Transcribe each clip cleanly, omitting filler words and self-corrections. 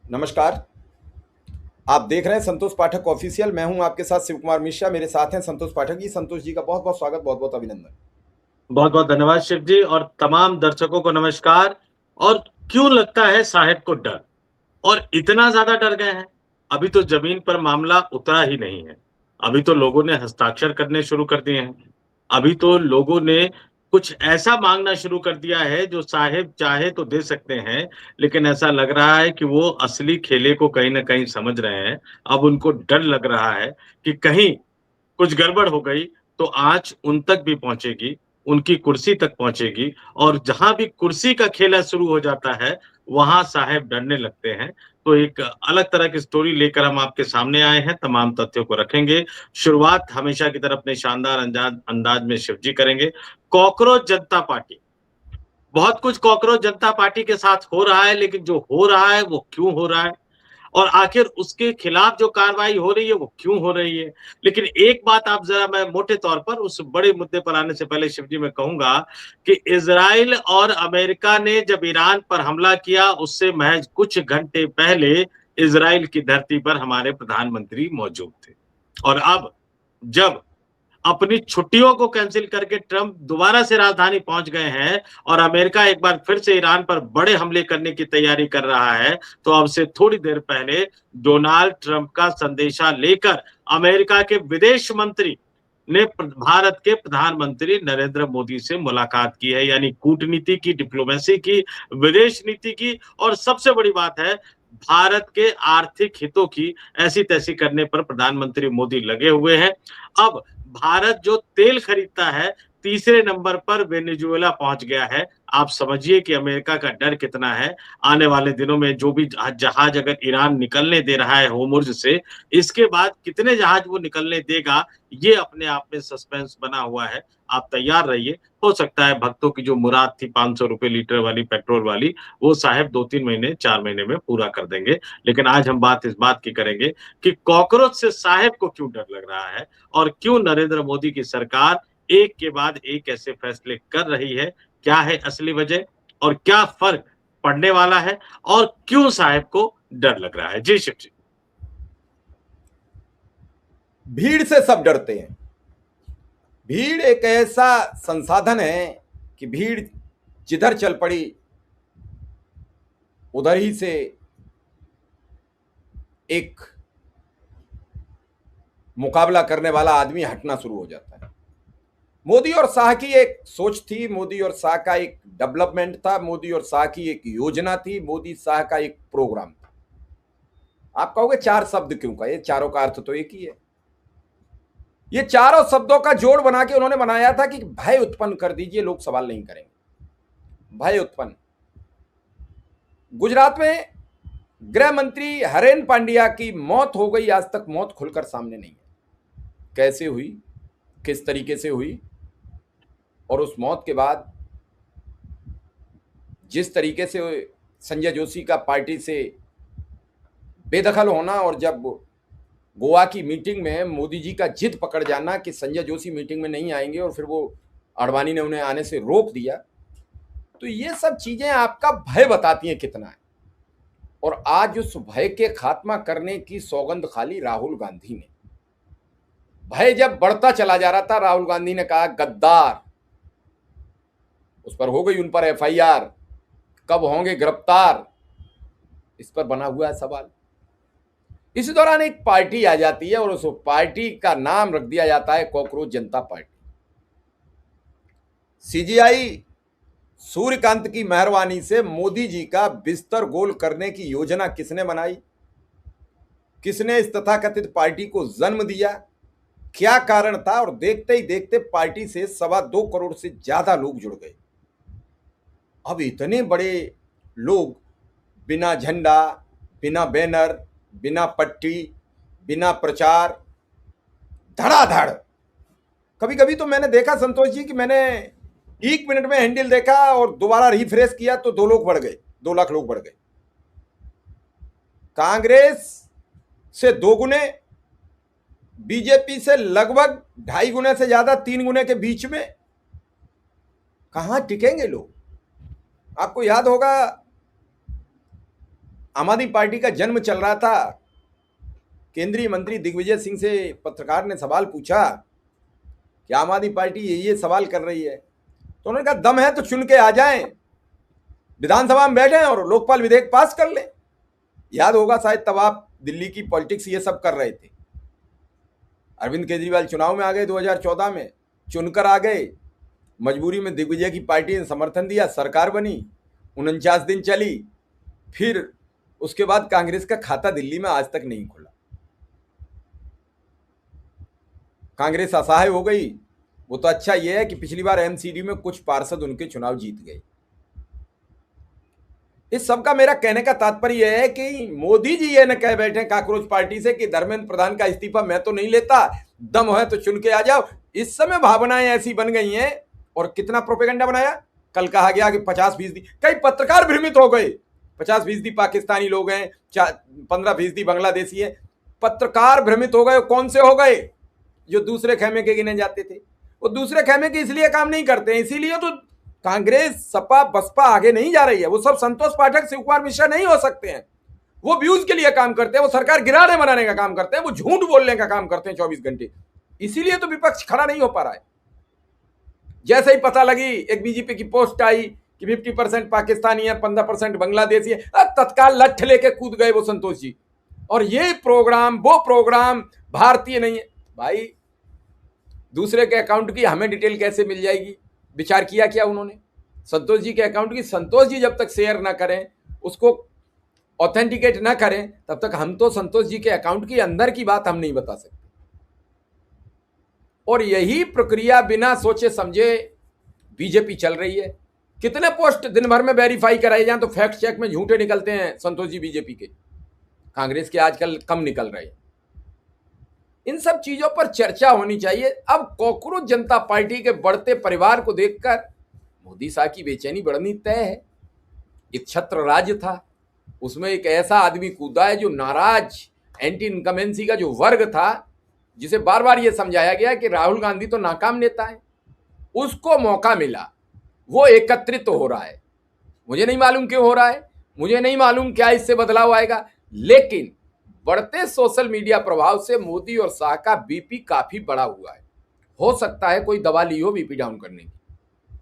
नमस्कार। आप देख रहे हैं संतोष पाठक ऑफिशियल। मैं हूं आपके साथ शिव कुमार मिश्रा। मेरे साथ हैं संतोष पाठक जी। संतोष जी का बहुत बहुत स्वागत, बहुत बहुत अभिनंदन। बहुत बहुत धन्यवाद शिव जी और तमाम दर्शकों को नमस्कार। और क्यों लगता है साहेब को डर, और इतना ज्यादा डर गए हैं? अभी तो जमीन पर मामला उतरा ही नहीं है। अभी तो लोगों ने हस्ताक्षर करने शुरू कर दिए हैं। अभी तो लोगों ने कुछ ऐसा मांगना शुरू कर दिया है जो साहेब चाहे तो दे सकते हैं, लेकिन ऐसा लग रहा है कि वो असली खेले को कहीं ना कहीं समझ रहे हैं। अब उनको डर लग रहा है कि कहीं कुछ गड़बड़ हो गई तो आँच उन तक भी पहुँचेगी, उनकी कुर्सी तक पहुँचेगी, और जहाँ भी कुर्सी का खेला शुरू हो जाता है, वहाँ साहेब डरने लगते हैं। तो एक अलग तरह की स्टोरी लेकर हम आपके सामने आए हैं, तमाम तथ्यों को रखेंगे। शुरुआत हमेशा की तरह अपने शानदार अंदाज में शिव जी करेंगे। कॉकरोच जनता पार्टी, बहुत कुछ कॉकरोच जनता पार्टी के साथ हो रहा है, लेकिन जो हो रहा है वो क्यों हो रहा है, और आखिर उसके खिलाफ जो कार्रवाई हो रही है वो क्यों हो रही है। लेकिन एक बात आप जरा, मैं मोटे तौर पर उस बड़े मुद्दे पर आने से पहले शिव जी मैं कहूंगा कि इजराइल और अमेरिका ने जब ईरान पर हमला किया, उससे महज कुछ घंटे पहले इजराइल की धरती पर हमारे प्रधानमंत्री मौजूद थे। और अब जब अपनी छुट्टियों को कैंसिल करके ट्रंप दोबारा से राजधानी पहुंच गए हैं और अमेरिका एक बार फिर से ईरान पर बड़े हमले करने की तैयारी कर रहा है, तो अब से थोड़ी देर पहले डोनाल्ड ट्रंप का संदेशा लेकर अमेरिका के विदेश मंत्री ने भारत के प्रधानमंत्री नरेंद्र मोदी से मुलाकात की है। यानी कूटनीति की, डिप्लोमेसी की, विदेश नीति की, और सबसे बड़ी बात है, भारत के आर्थिक हितों की ऐसी तैसी करने पर प्रधानमंत्री मोदी लगे हुए हैं। अब भारत जो तेल खरीदता है, तीसरे नंबर पर वेनेजुएला पहुंच गया है। आप समझिए कि अमेरिका का डर कितना है। आने वाले दिनों में जो भी जहाज अगर ईरान निकलने दे रहा है होर्मुज से, इसके बाद कितने जहाज वो निकलने देगा, ये अपने आप में सस्पेंस बना हुआ है। आप तैयार रहिए। हो सकता है भक्तों की जो मुराद थी 500 रुपए लीटर वाली पेट्रोल वाली, वो साहब 2-3 महीने, 4 महीने में पूरा कर देंगे। लेकिन आज हम बात इस बात की करेंगे कि कॉकरोच से साहब को क्यों डर लग रहा है, और क्यों नरेंद्र मोदी की सरकार एक के बाद एक ऐसे फैसले कर रही है। क्या है असली वजह, और क्या फर्क पड़ने वाला है, और क्यों साहब को डर लग रहा है? जी शिव जी। भीड़ से सब डरते हैं। भीड़ एक ऐसा संसाधन है कि भीड़ जिधर चल पड़ी उधर ही से एक मुकाबला करने वाला आदमी हटना शुरू हो जाता है। मोदी और शाह की एक सोच थी, मोदी और शाह का एक डेवलपमेंट था, मोदी और शाह की एक योजना थी, मोदी शाह का एक प्रोग्राम था। आप कहोगे चार शब्द क्यों का? ये चारों का अर्थ तो एक ही है। ये चारों शब्दों का जोड़ बना के उन्होंने बनाया था कि भय उत्पन्न कर दीजिए, लोग सवाल नहीं करेंगे। भय उत्पन्न। गुजरात में गृह मंत्री हरेन पांड्या की मौत हो गई, आज तक मौत खुलकर सामने नहीं है। कैसे हुई, किस तरीके से हुई, और उस मौत के बाद जिस तरीके से संजय जोशी का पार्टी से बेदखल होना, और जब गोवा की मीटिंग में मोदी जी का जिद पकड़ जाना कि संजय जोशी मीटिंग में नहीं आएंगे, और फिर वो अडवाणी ने उन्हें आने से रोक दिया, तो ये सब चीजें आपका भय बताती हैं कितना है। और आज उस भय के खात्मा करने की सौगंध खाली राहुल गांधी ने। भय जब बढ़ता चला जा रहा था, राहुल गांधी ने कहा गद्दार, उस पर हो गई उन पर एफआईआर, कब होंगे गिरफ्तार, इस पर बना हुआ है सवाल। इसी दौरान एक पार्टी आ जाती है और उस पार्टी का नाम रख दिया जाता है कॉकरोच जनता पार्टी। सीजीआई सूर्यकांत की मेहरबानी से मोदी जी का बिस्तर गोल करने की योजना किसने बनाई? किसने इस तथाकथित पार्टी को जन्म दिया? क्या कारण था? और देखते ही देखते पार्टी से 2.25 करोड़ से ज्यादा लोग जुड़ गए। अब इतने बड़े लोग बिना झंडा, बिना बैनर, बिना पट्टी, बिना प्रचार, धड़ाधड़। कभी कभी तो मैंने देखा संतोष जी कि मैंने 1 मिनट में हैंडल देखा और दोबारा रिफ्रेश किया तो 2 लोग बढ़ गए, 2 लाख लोग बढ़ गए। कांग्रेस से 2 गुने, बीजेपी से लगभग 2.5 गुने से ज्यादा, 3 गुने के बीच में। कहां टिकेंगे लोग? आपको याद होगा आम आदमी पार्टी का जन्म चल रहा था, केंद्रीय मंत्री दिग्विजय सिंह से पत्रकार ने सवाल पूछा कि आम आदमी पार्टी ये सवाल कर रही है, तो उन्होंने कहा दम है तो चुन के आ जाएं, विधानसभा में बैठें और लोकपाल विधेयक पास कर लें। याद होगा शायद तब आप दिल्ली की पॉलिटिक्स ये सब कर रहे थे। अरविंद केजरीवाल चुनाव में आ गए 2014 में, चुनकर आ गए, मजबूरी में दिग्विजय की पार्टी ने समर्थन दिया, सरकार बनी, 49 दिन चली, फिर उसके बाद कांग्रेस का खाता दिल्ली में आज तक नहीं खुला। कांग्रेस असहाय हो गई। वो तो अच्छा यह है कि पिछली बार एमसीडी में कुछ पार्षद उनके चुनाव जीत गए। इस सब का मेरा कहने का तात्पर्य यह है कि मोदी जी ये न कह बैठे काकरोच पार्टी से कि धर्मेंद्र प्रधान का इस्तीफा मैं तो नहीं लेता, दम है तो चुन के आ जाओ। इस समय भावनाएं ऐसी बन गई हैं, और कितना प्रोपेगेंडा बनाया। कल कहा गया कि 50%, कई पत्रकार भ्रमित हो गए, 50% पाकिस्तानी लोग हैं, 15% बांग्लादेशी है। पत्रकार भ्रमित हो गए। कौन से हो गए? जो दूसरे खेमे के गिने जाते थे। वो दूसरे खेमे के इसलिए काम नहीं करते हैं, इसीलिए तो कांग्रेस सपा बसपा आगे नहीं जा रही है। वो सब संतोष पाठक शिव कुमार मिश्रा नहीं हो सकते हैं। वो व्यूज के लिए काम करते हैं, वो सरकार गिराने बनाने का काम करते हैं, वो झूठ बोलने का काम करते हैं 24 घंटे। इसीलिए तो विपक्ष खड़ा नहीं हो पा रहा है। जैसे ही पता लगी, एक बीजेपी की पोस्ट आई कि 50% पाकिस्तानी है, 15% बांग्लादेशी है, तत्काल लठ लेके कूद गए वो संतोष जी। और ये प्रोग्राम वो प्रोग्राम भारतीय नहीं है। भाई दूसरे के अकाउंट की हमें डिटेल कैसे मिल जाएगी? विचार किया क्या उन्होंने संतोष जी के अकाउंट की? संतोष जी जब तक शेयर ना करें, उसको ऑथेंटिकेट ना करें, तब तक हम तो संतोष जी के अकाउंट की अंदर की बात हम नहीं बता सकते। और यही प्रक्रिया बिना सोचे समझे बीजेपी चल रही है। कितने पोस्ट दिन भर में वेरीफाई कराए जाएं तो फैक्ट चेक में झूठे निकलते हैं संतोष जी बीजेपी के। कांग्रेस के आजकल कम निकल रहे हैं। इन सब चीजों पर चर्चा होनी चाहिए। अब कॉकरोच जनता पार्टी के बढ़ते परिवार को देखकर मोदी साहब की बेचैनी बढ़नी तय है। एक छत्र राज्य था, उसमें एक ऐसा आदमी कूदा है जो नाराज एंटी इनकमेंसी का जो वर्ग था, जिसे बार बार यह समझाया गया कि राहुल गांधी तो नाकाम नेता है, उसको मौका मिला, वो एकत्रित हो रहा है। मुझे नहीं मालूम क्यों हो रहा है, मुझे नहीं मालूम क्या इससे बदलाव आएगा, लेकिन बढ़ते सोशल मीडिया प्रभाव से मोदी और शाह का बीपी काफी बढ़ा हुआ है। हो सकता है कोई दवा ली हो बीपी डाउन करने की,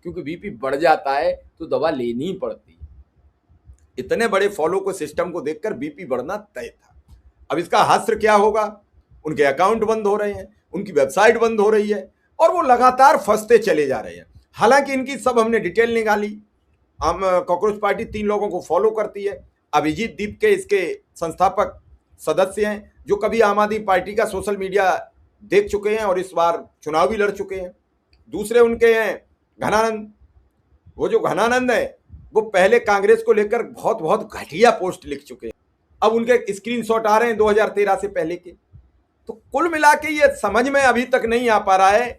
क्योंकि बीपी बढ़ जाता है तो दवा लेनी ही पड़ती है। इतने बड़े फॉलो को सिस्टम को देखकर बीपी बढ़ना तय था। अब इसका हश्र क्या होगा? उनके अकाउंट बंद हो रहे हैं, उनकी वेबसाइट बंद हो रही है, और वो लगातार फंसते चले जा रहे हैं। हालांकि इनकी सब हमने डिटेल निकाली। हम कॉकरोच पार्टी 3 लोगों को फॉलो करती है। अभिजीत दीप के इसके संस्थापक सदस्य हैं, जो कभी आम आदमी पार्टी का सोशल मीडिया देख चुके हैं और इस बार चुनाव भी लड़ चुके हैं। दूसरे उनके हैं घनानंद। वो जो घनानंद है, वो पहले कांग्रेस को लेकर बहुत बहुत घटिया पोस्ट लिख चुके हैं। अब उनके स्क्रीनशॉट आ रहे हैं 2013 से पहले के। तो कुल मिला के ये समझ में अभी तक नहीं आ पा रहा है।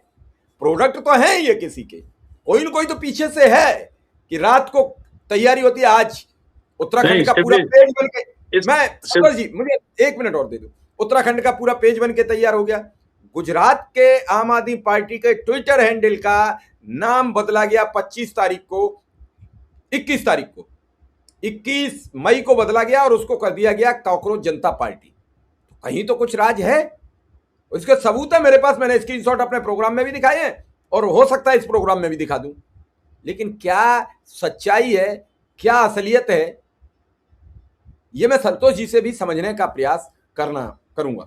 प्रोडक्ट तो है ये किसी के, कोई न कोई तो पीछे से है कि रात को तैयारी होती है। आज उत्तराखंड का पूरा पेज बन के, मैं संतोष जी मुझे 1 मिनट और दे दो। उत्तराखंड का पूरा पेज बन के तैयार हो गया। गुजरात के आम आदमी पार्टी के ट्विटर हैंडल का नाम बदला गया 21 मई को बदला गया, और उसको कर दिया गया कॉकरोच जनता पार्टी। तो कहीं तो कुछ राज है, उसके सबूत है मेरे पास। मैंने स्क्रीनशॉट अपने प्रोग्राम में भी दिखाए हैं, और हो सकता है इस प्रोग्राम में भी दिखा दूं। लेकिन क्या सच्चाई है, क्या असलियत है, ये मैं संतोष जी से भी समझने का प्रयास करूंगा।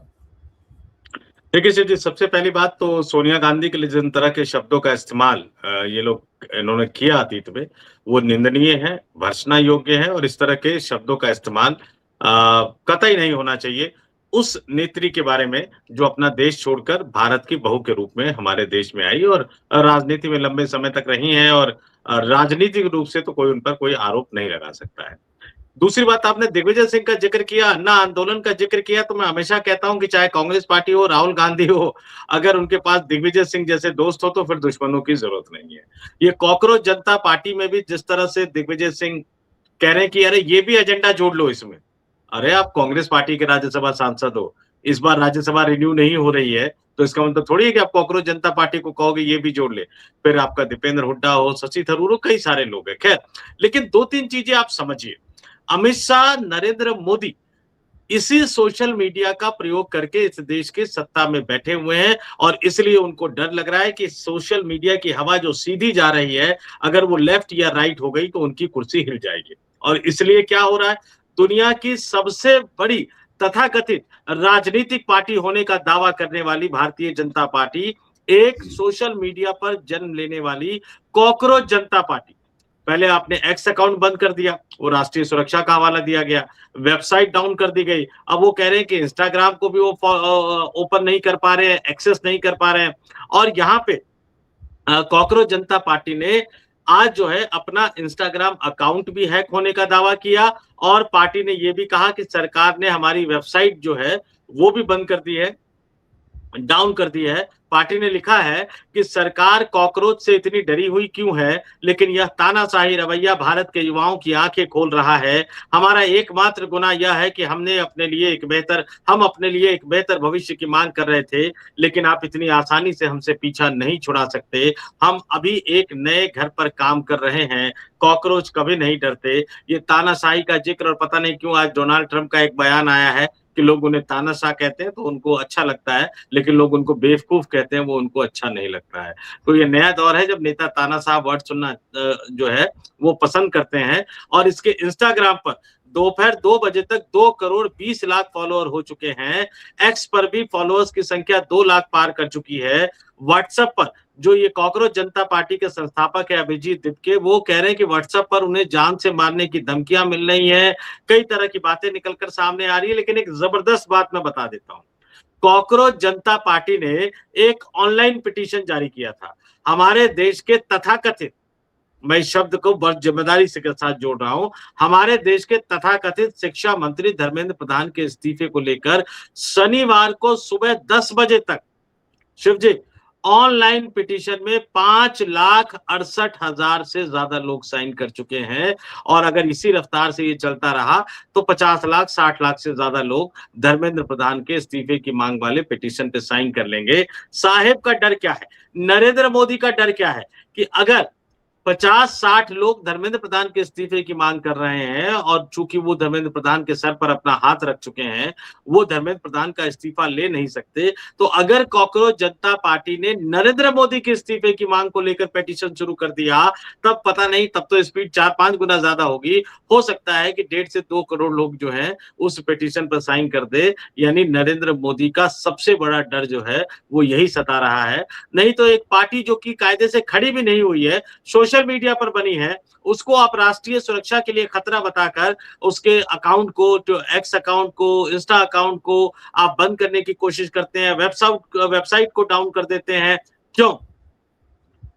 देखिए सर जी, सबसे पहली बात तो सोनिया गांधी के लिए जिन तरह के शब्दों का इस्तेमाल ये लोग इन्होंने किया अतीत में, वो निंदनीय है, भर्त्सना योग्य है, और इस तरह के शब्दों का इस्तेमाल कतई नहीं होना चाहिए उस नेत्री के बारे में जो अपना देश छोड़कर भारत की बहू के रूप में हमारे देश में आई और राजनीति में लंबे समय तक रही हैं, और राजनीतिक रूप से तो कोई उन पर कोई आरोप नहीं लगा सकता है। दूसरी बात, आपने दिग्विजय सिंह का जिक्र किया, अन्ना आंदोलन का जिक्र किया, तो मैं हमेशा कहता हूं कि चाहे कांग्रेस पार्टी हो, राहुल गांधी हो, अगर उनके पास दिग्विजय सिंह जैसे दोस्त हो तो फिर दुश्मनों की जरूरत नहीं है। ये कॉकरोच जनता पार्टी में भी जिस तरह से दिग्विजय सिंह कह रहे हैं कि अरे ये भी एजेंडा जोड़ लो इसमें। अरे आप कांग्रेस पार्टी के राज्यसभा सांसद हो, इस बार राज्यसभा रिन्यू नहीं हो रही है, तो इसका मतलब थोड़ी है कि आप कॉकरोच जनता पार्टी को कहोगे ये भी जोड़ ले। फिर आपका दीपेंद्र हुड्डा हो, शशि थरूर हो, कई सारे लोग हैं। खैर, लेकिन 2-3 चीजें आप समझिए। अमित शाह, नरेंद्र मोदी इसी सोशल मीडिया का प्रयोग करके इस देश के सत्ता में बैठे हुए हैं और इसलिए उनको डर लग रहा है कि सोशल मीडिया की हवा जो सीधी जा रही है, अगर वो लेफ्ट या राइट हो गई तो उनकी कुर्सी हिल जाएगी। और इसलिए क्या हो रहा है, दुनिया की सबसे बड़ी तथाकथित राजनीतिक पार्टी होने का दावा करने वाली भारतीय जनता पार्टी एक सोशल मीडिया पर जन्म लेने वाली कॉकरोच जनता पार्टी। पहले आपने एक्स अकाउंट बंद कर दिया, वो राष्ट्रीय सुरक्षा का हवाला दिया गया, वेबसाइट डाउन कर दी गई, अब वो कह रहे हैं कि इंस्टाग्राम को भी वो ओपन नहीं कर पा रहे हैं, एक्सेस नहीं कर पा रहे हैं। और यहाँ पे कॉकरोच जनता पार्टी ने आज जो है अपना इंस्टाग्राम अकाउंट भी हैक होने का दावा किया और पार्टी ने यह भी कहा कि सरकार ने हमारी वेबसाइट जो है वो भी बंद कर दी है, डाउन कर दी है। पार्टी ने लिखा है कि सरकार कॉकरोच से इतनी डरी हुई क्यों है, लेकिन यह तानाशाही रवैया भारत के युवाओं की आंखें खोल रहा है। हमारा एकमात्र गुनाह यह है कि हम अपने लिए एक बेहतर भविष्य की मांग कर रहे थे, लेकिन आप इतनी आसानी से हमसे पीछा नहीं छुड़ा सकते। हम अभी एक नए घर पर काम कर रहे हैं, कॉकरोच कभी नहीं डरते। ये तानाशाही का जिक्र, और पता नहीं क्यों आज डोनाल्ड ट्रंप का एक बयान आया है कि लोग उन्हें तानाशाह कहते हैं तो उनको अच्छा लगता है, लेकिन लोग उनको बेवकूफ कहते हैं, वो उनको अच्छा नहीं लगता है। तो ये नया दौर है जब नेता तानाशाह वर्ड सुनना जो है वो पसंद करते हैं। और इसके इंस्टाग्राम पर दोपहर 2 बजे तक 2 करोड़ 20 लाख फॉलोअर हो चुके हैं। एक्स पर भी फॉलोअर्स की संख्या 2 लाख पार कर चुकी है। व्हाट्सएप पर जो ये कॉकरोच जनता पार्टी के संस्थापक है अभिजीत दिपके, वो कह रहे हैं कि व्हाट्सएप पर उन्हें जान से मारने की धमकियां मिल रही हैं, कई तरह की बातें निकलकर सामने आ रही है। लेकिन एक जबरदस्त बात मैं बता देता हूं, कॉकरोच जनता पार्टी ने एक ऑनलाइन पिटीशन जारी किया था। हमारे देश के तथाकथित, मैं इस शब्द को बहुत जिम्मेदारी के साथ जोड़ रहा हूं, हमारे देश के तथाकथित शिक्षा मंत्री धर्मेंद्र प्रधान के इस्तीफे को लेकर शनिवार को सुबह 10 बजे तक शिवजी ऑनलाइन पिटीशन में 5,68,000 से ज्यादा लोग साइन कर चुके हैं। और अगर इसी रफ्तार से ये चलता रहा तो 50 लाख 60 लाख से ज्यादा लोग धर्मेंद्र प्रधान के इस्तीफे की मांग वाले पिटीशन पे साइन कर लेंगे। साहेब का डर क्या है, नरेंद्र मोदी का डर क्या है कि अगर 50-60 लोग धर्मेंद्र प्रधान के इस्तीफे की मांग कर रहे हैं और चूंकि वो धर्मेंद्र प्रधान के सर पर अपना हाथ रख चुके हैं, वो धर्मेंद्र प्रधान का इस्तीफा ले नहीं सकते। तो अगर कॉकरोच जनता पार्टी ने नरेंद्र मोदी के इस्तीफे की मांग को लेकर पिटीशन शुरू कर दिया, तब पता नहीं, तब तो स्पीड 4-5 गुना ज्यादा होगी। हो सकता है कि 1.5 से 2 करोड़ लोग जो हैं उस पिटीशन पर साइन कर दे। यानी नरेंद्र मोदी का सबसे बड़ा डर जो है वो यही सता रहा है। नहीं तो एक पार्टी जो कि कायदे से खड़ी भी नहीं हुई है, सोशल मीडिया पर बनी है, उसको आप राष्ट्रीय सुरक्षा के लिए खतरा बताकर उसके अकाउंट को, जो एक्स अकाउंट को, इंस्टा अकाउंट को आप बंद करने की कोशिश करते हैं, वेबसाइट को डाउन कर देते हैं। क्यों?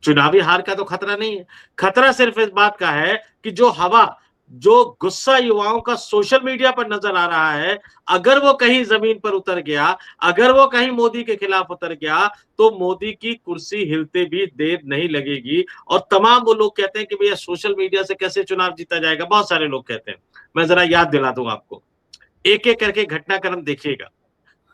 चुनावी हार का तो खतरा नहीं है, खतरा सिर्फ इस बात का है कि जो हवा, जो गुस्सा युवाओं का सोशल मीडिया पर नजर आ रहा है, अगर वो कहीं जमीन पर उतर गया, अगर वो कहीं मोदी के खिलाफ उतर गया, तो मोदी की कुर्सी हिलते भी देर नहीं लगेगी। और तमाम वो लोग कहते हैं कि भैया सोशल मीडिया से कैसे चुनाव जीता जाएगा, बहुत सारे लोग कहते हैं। मैं जरा याद दिला दूं आपको, एक एक करके घटनाक्रम देखिएगा,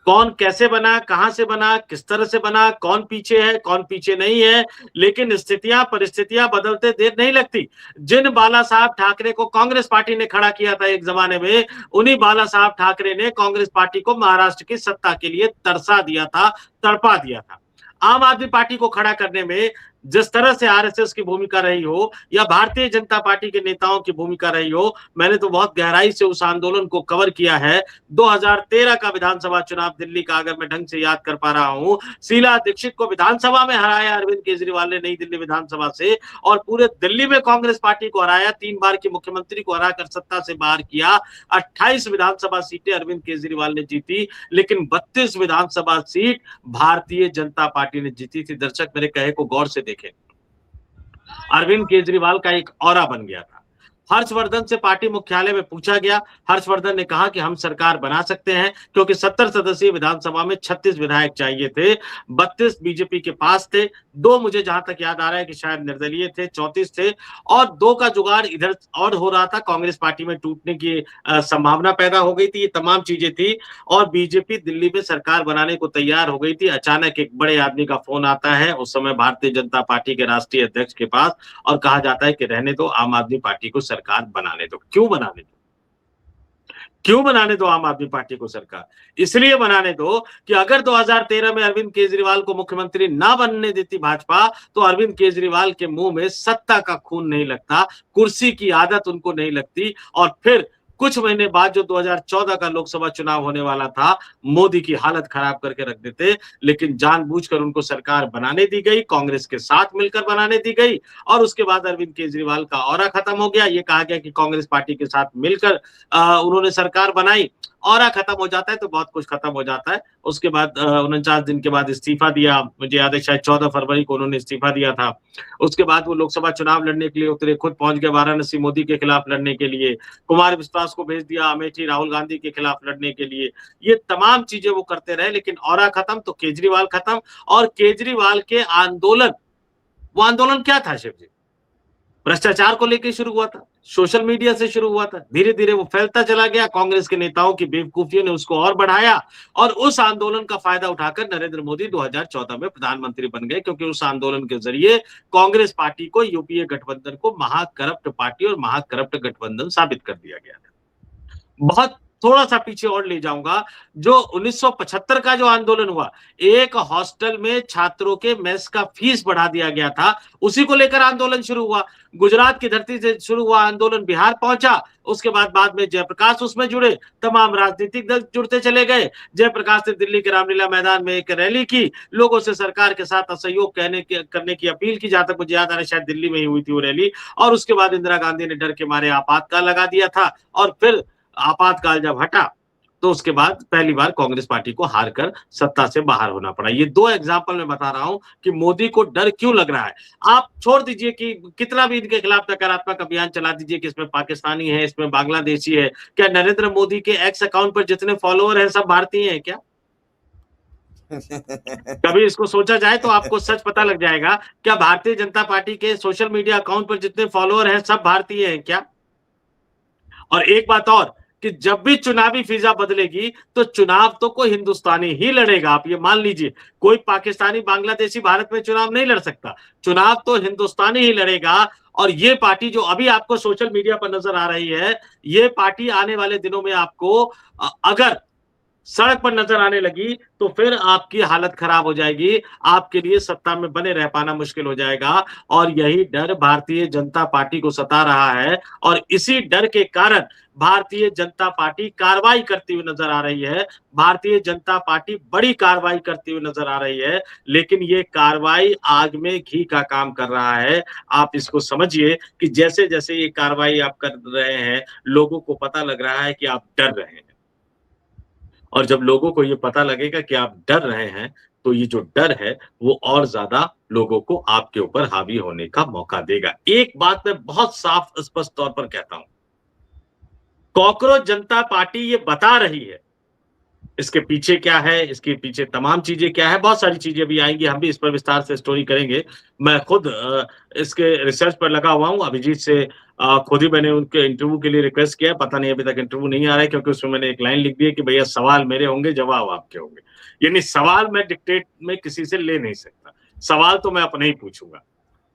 कौन कैसे बना, कहां से बना, किस तरह से बना, कौन पीछे है, कौन पीछे नहीं है। लेकिन स्थितियां, परिस्थितियां बदलते देर नहीं लगती। जिन बाला साहब ठाकरे को कांग्रेस पार्टी ने खड़ा किया था एक जमाने में, उन्हीं बाला साहब ठाकरे ने कांग्रेस पार्टी को महाराष्ट्र की सत्ता के लिए तरसा दिया था, तड़पा दिया था। आम आदमी पार्टी को खड़ा करने में जिस तरह से आरएसएस की भूमिका रही हो या भारतीय जनता पार्टी के नेताओं की भूमिका रही हो, मैंने तो बहुत गहराई से उस आंदोलन को कवर किया है। 2013 का विधानसभा चुनाव दिल्ली का, अगर मैं ढंग से याद कर पा रहा हूं, शीला दीक्षित को विधानसभा में हराया अरविंद केजरीवाल ने नई दिल्ली विधानसभा से, और पूरे दिल्ली में कांग्रेस पार्टी को हराया, 3 बार की मुख्यमंत्री को हराकर सत्ता से बाहर किया। 28 विधानसभा सीटें अरविंद केजरीवाल ने जीती, लेकिन 32 विधानसभा सीट भारतीय जनता पार्टी ने जीती थी। दर्शक मेरे कहे को गौर से देखें, अरविंद केजरीवाल का एक ऑरा बन गया था। हर्षवर्धन से पार्टी मुख्यालय में पूछा गया, हर्षवर्धन ने कहा कि हम सरकार बना सकते हैं, क्योंकि 70 सदस्यीय विधानसभा में 36 विधायक चाहिए थे, 32 बीजेपी के पास थे, 2 मुझे जहां तक याद आ रहा है कि शायद निर्दलीय थे, 34 थे, और 2 का जुगाड़ इधर और हो रहा था, कांग्रेस पार्टी में टूटने की संभावना पैदा हो गई थी। ये तमाम चीजें थी और बीजेपी दिल्ली में सरकार बनाने को तैयार हो गई थी। अचानक एक बड़े आदमी का फोन आता है, उस समय भारतीय जनता पार्टी के राष्ट्रीय अध्यक्ष के पास, और कहा जाता है कि रहने दो, आम आदमी पार्टी को सरकार बनाने दो। क्यों बनाने दो? क्यों बनाने दो आम आदमी पार्टी को सरकार? इसलिए बनाने दो कि अगर 2013 में अरविंद केजरीवाल को मुख्यमंत्री ना बनने देती भाजपा, तो अरविंद केजरीवाल के मुंह में सत्ता का खून नहीं लगता, कुर्सी की आदत उनको नहीं लगती, और फिर कुछ महीने बाद जो 2014 का लोकसभा चुनाव होने वाला था, मोदी की हालत खराब करके रख देते। लेकिन जानबूझकर उनको सरकार बनाने दी गई, कांग्रेस के साथ मिलकर बनाने दी गई, और उसके बाद अरविंद केजरीवाल का ऑरा खत्म हो गया। ये कहा गया कि कांग्रेस पार्टी के साथ मिलकर उन्होंने सरकार बनाई। ऑरा खत्म हो जाता है तो बहुत कुछ खत्म हो जाता है। उसके बाद 49 दिन के बाद इस्तीफा दिया, मुझे याद है शायद 14 फरवरी को उन्होंने इस्तीफा दिया था। उसके बाद वो लोकसभा चुनाव लड़ने के लिए उतरे, खुद पहुंच गए वाराणसी मोदी के खिलाफ लड़ने के लिए, कुमार विश्वास को भेज दिया अमेठी राहुल गांधी के खिलाफ लड़ने के लिए। ये तमाम चीजें वो करते रहे, लेकिन ऑरा खत्म तो केजरीवाल खत्म। और केजरीवाल के आंदोलन, वो आंदोलन क्या था शिव जी? भ्रष्टाचार को लेकर शुरू हुआ था, सोशल मीडिया से शुरू हुआ था, धीरे धीरे वो फैलता चला गया। कांग्रेस के नेताओं की बेवकूफियों ने उसको और बढ़ाया, और उस आंदोलन का फायदा उठाकर नरेंद्र मोदी 2014 में प्रधानमंत्री बन गए, क्योंकि उस आंदोलन के जरिए कांग्रेस पार्टी को, यूपीए गठबंधन को महाकरप्ट पार्टी और महाकरप्ट गठबंधन साबित कर दिया गया था। बहुत थोड़ा सा पीछे और ले जाऊंगा, जो 1975 का जो आंदोलन हुआ, एक हॉस्टल में छात्रों के मेस का फीस बढ़ा दिया गया था, उसी को लेकर आंदोलन शुरू हुआ। गुजरात की धरती से शुरू हुआ आंदोलन बिहार पहुंचा, उसके बाद में जयप्रकाश उसमें जुड़े, तमाम राजनीतिक दल जुड़ते चले गए। जयप्रकाश ने दिल्ली के रामलीला मैदान में एक रैली की, लोगों से सरकार के साथ असहयोग करने की अपील की, जहां तक मुझे याद आ रहा है शायद दिल्ली में ही हुई थी वो रैली। और उसके बाद इंदिरा गांधी ने डर के मारे आपातकाल लगा दिया था, और फिर आपातकाल जब हटा तो उसके बाद पहली बार कांग्रेस पार्टी को हार कर सत्ता से बाहर होना पड़ा। ये दो एग्जाम्पल मैं बता रहा हूं कि मोदी को डर क्यों लग रहा है। आप छोड़ दीजिए कि कितना भी इनके खिलाफ नकारात्मक अभियान चला दीजिए कि इसमें पाकिस्तानी है, इसमें बांग्लादेशी है, क्या नरेंद्र मोदी के एक्स अकाउंट पर जितने फॉलोअर हैं सब भारतीय हैं क्या? कभी इसको सोचा जाए तो आपको सच पता लग जाएगा। क्या भारतीय जनता पार्टी के सोशल मीडिया अकाउंट पर जितने फॉलोअर हैं सब भारतीय हैं क्या? और एक बात और, कि जब भी चुनावी फिजा बदलेगी तो चुनाव तो कोई हिंदुस्तानी ही लड़ेगा। आप ये मान लीजिए, कोई पाकिस्तानी बांग्लादेशी भारत में चुनाव नहीं लड़ सकता, चुनाव तो हिंदुस्तानी ही लड़ेगा। और ये पार्टी जो अभी आपको सोशल मीडिया पर नजर आ रही है, ये पार्टी आने वाले दिनों में आपको अगर सड़क पर नजर आने लगी तो फिर आपकी हालत खराब हो जाएगी, आपके लिए सत्ता में बने रह पाना मुश्किल हो जाएगा। और यही डर भारतीय जनता पार्टी को सता रहा है, और इसी डर के कारण भारतीय जनता पार्टी कार्रवाई करती हुई नजर आ रही है। भारतीय जनता पार्टी बड़ी कार्रवाई करती हुई नजर आ रही है, लेकिन ये कार्रवाई आग में घी का काम कर रहा है। आप इसको समझिए कि जैसे जैसे ये कार्रवाई आप कर रहे हैं, लोगों को पता लग रहा है कि आप डर रहे हैं, और जब लोगों को ये पता लगेगा कि आप डर रहे हैं, तो ये जो डर है वो और ज्यादा लोगों को आपके ऊपर हावी होने का मौका देगा। एक बात मैं बहुत साफ स्पष्ट तौर पर कहता हूं, कॉकरोच जनता पार्टी ये बता रही है, इसके पीछे क्या है, इसके पीछे तमाम चीजें क्या है, बहुत सारी चीजें भी आएंगी, हम भी इस पर विस्तार से स्टोरी करेंगे। मैं खुद इसके रिसर्च पर लगा हुआ हूं, अभिजीत से खुद ही मैंने उनके इंटरव्यू के लिए रिक्वेस्ट किया, पता नहीं अभी तक इंटरव्यू नहीं आ रहा है, क्योंकि उसमें मैंने एक लाइन लिख दी है कि भैया सवाल मेरे होंगे, जवाब आपके होंगे। यानी सवाल मैं डिक्टेट में किसी से ले नहीं सकता, सवाल तो मैं अपने ही पूछूंगा।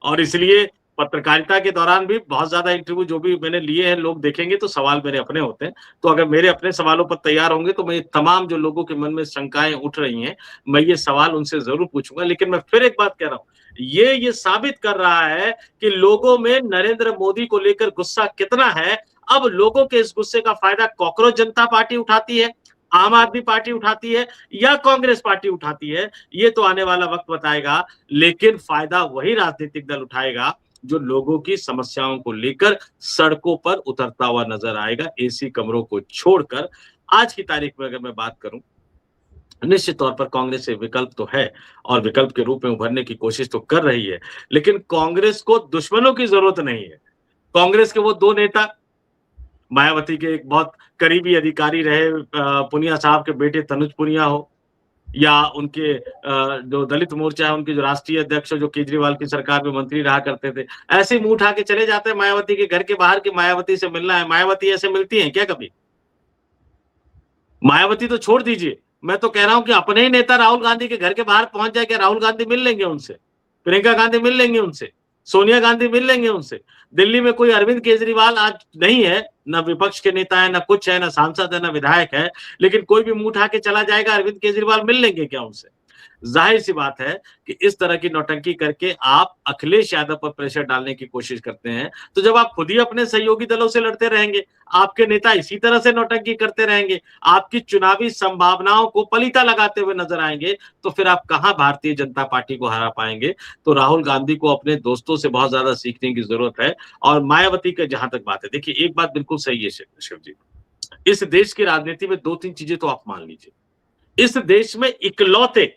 और इसलिए पत्रकारिता के दौरान भी बहुत ज्यादा इंटरव्यू जो भी मैंने लिए हैं, लोग देखेंगे तो सवाल मेरे अपने होते हैं। तो अगर मेरे अपने सवालों पर तैयार होंगे तो मैं तमाम जो लोगों के मन में शंकाएं उठ रही हैं, मैं ये सवाल उनसे जरूर पूछूंगा। लेकिन मैं फिर एक बात कह रहा हूं, ये साबित कर रहा है कि लोगों में नरेंद्र मोदी को लेकर गुस्सा कितना है। अब लोगों के इस गुस्से का फायदा कॉकरोच जनता पार्टी उठाती है, आम आदमी पार्टी उठाती है, या कांग्रेस पार्टी उठाती है, ये तो आने वाला वक्त बताएगा। लेकिन फायदा वही राजनीतिक दल उठाएगा जो लोगों की समस्याओं को लेकर सड़कों पर उतरता हुआ नजर आएगा, एसी कमरों को छोड़कर। आज की तारीख में अगर मैं बात करूं, निश्चित तौर पर कांग्रेस से विकल्प तो है, और विकल्प के रूप में उभरने की कोशिश तो कर रही है, लेकिन कांग्रेस को दुश्मनों की जरूरत नहीं है। कांग्रेस के वो दो नेता, मायावती के एक बहुत करीबी अधिकारी रहे पुनिया साहब के बेटे तनुज पुनिया हो, या उनके जो दलित मोर्चा है उनके जो राष्ट्रीय अध्यक्ष जो केजरीवाल की सरकार में मंत्री रहा करते थे, ऐसे मुंह उठा के चले जाते हैं मायावती के घर के बाहर कि मायावती से मिलना है। मायावती ऐसे मिलती हैं क्या कभी? मायावती तो छोड़ दीजिए, मैं तो कह रहा हूं कि अपने ही नेता राहुल गांधी के घर के बाहर पहुंच जाए, क्या राहुल गांधी मिल लेंगे उनसे? प्रियंका गांधी मिल लेंगे उनसे? सोनिया गांधी मिल लेंगे उनसे। दिल्ली में कोई अरविंद केजरीवाल आज नहीं है, ना विपक्ष के नेता है, ना कुछ है, ना सांसद है, ना विधायक है, लेकिन कोई भी मुंह उठा के चला जाएगा, अरविंद केजरीवाल मिल लेंगे क्या उनसे? जाहिर सी बात है कि इस तरह की नौटंकी करके आप अखिलेश यादव पर प्रेशर डालने की कोशिश करते हैं, तो जब आप खुद ही अपने सहयोगी दलों से लड़ते रहेंगे, आपके नेता इसी तरह से नौटंकी करते रहेंगे, आपकी चुनावी संभावनाओं को पलीता लगाते हुए नजर आएंगे, तो फिर आप कहां भारतीय जनता पार्टी को हरा पाएंगे? तो राहुल गांधी को अपने दोस्तों से बहुत ज्यादा सीखने की जरूरत है। और मायावती की जहां तक बात है, देखिए एक बात बिल्कुल सही है शिव जी, इस देश की राजनीति में दो तीन चीजें तो आप मान लीजिए। इस देश में इकलौते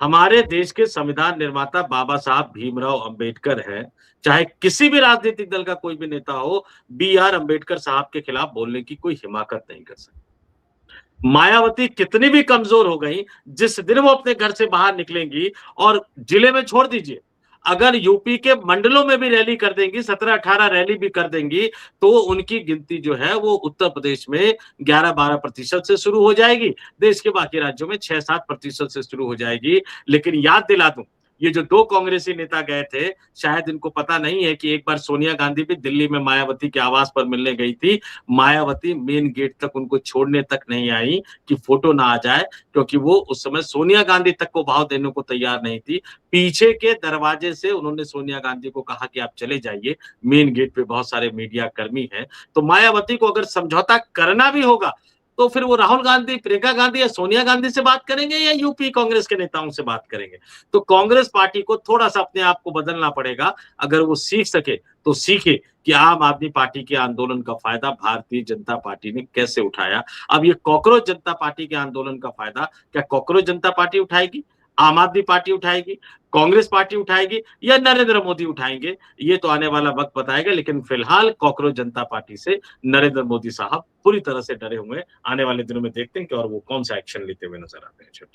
हमारे देश के संविधान निर्माता बाबा साहब भीमराव अंबेडकर हैं। चाहे किसी भी राजनीतिक दल का कोई भी नेता हो, बी.आर. अंबेडकर साहब के खिलाफ बोलने की कोई हिमाकत नहीं कर सकता। मायावती कितनी भी कमजोर हो गई, जिस दिन वो अपने घर से बाहर निकलेंगी, और जिले में छोड़ दीजिए, अगर यूपी के मंडलों में भी रैली कर देंगी, 17-18 रैली भी कर देंगी, तो उनकी गिनती जो है वो उत्तर प्रदेश में 11-12% से शुरू हो जाएगी, देश के बाकी राज्यों में 6-7% से शुरू हो जाएगी। लेकिन याद दिला दूं, ये जो दो कांग्रेसी नेता गए थे, शायद इनको पता नहीं है कि एक बार सोनिया गांधी भी दिल्ली में मायावती के आवास पर मिलने गई थी। मायावती मेन गेट तक उनको छोड़ने तक नहीं आई कि फोटो ना आ जाए, क्योंकि वो उस समय सोनिया गांधी तक को भाव देने को तैयार नहीं थी। पीछे के दरवाजे से उन्होंने सोनिया गांधी को कहा कि आप चले जाइए, मेन गेट पे बहुत सारे मीडिया कर्मी हैं। तो मायावती को अगर समझौता करना भी होगा, तो फिर वो राहुल गांधी, प्रियंका गांधी या सोनिया गांधी से बात करेंगे या यूपी कांग्रेस के नेताओं से बात करेंगे? तो कांग्रेस पार्टी को थोड़ा सा अपने आप को बदलना पड़ेगा। अगर वो सीख सके तो सीखे कि आम आदमी पार्टी के आंदोलन का फायदा भारतीय जनता पार्टी ने कैसे उठाया। अब ये कॉकरोच जनता पार्टी के आंदोलन का फायदा क्या कॉकरोच जनता पार्टी उठाएगी, आम आदमी पार्टी उठाएगी, कांग्रेस पार्टी उठाएगी, या नरेंद्र मोदी उठाएंगे? ये तो आने वाला वक्त बताएगा। लेकिन फिलहाल कॉकरोच जनता पार्टी से नरेंद्र मोदी साहब पूरी तरह से डरे हुए हैं। आने वाले दिनों में देखते हैं कि और वो कौन सा एक्शन लेते हुए नजर आते हैं।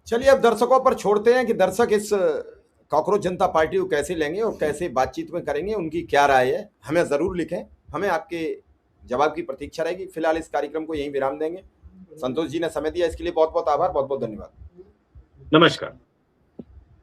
चलिए अब दर्शकों पर छोड़ते हैं कि दर्शक इस कॉकरोच जनता पार्टी को कैसे लेंगे और कैसे बातचीत में करेंगे, उनकी क्या राय है, हमें जरूर लिखें। हमें आपके जवाब की प्रतीक्षा रहेगी। फिलहाल इस कार्यक्रम को यहीं विराम देंगे। संतोष जी ने समय दिया, इसके लिए बहुत बहुत आभार, बहुत बहुत धन्यवाद। नमस्कार।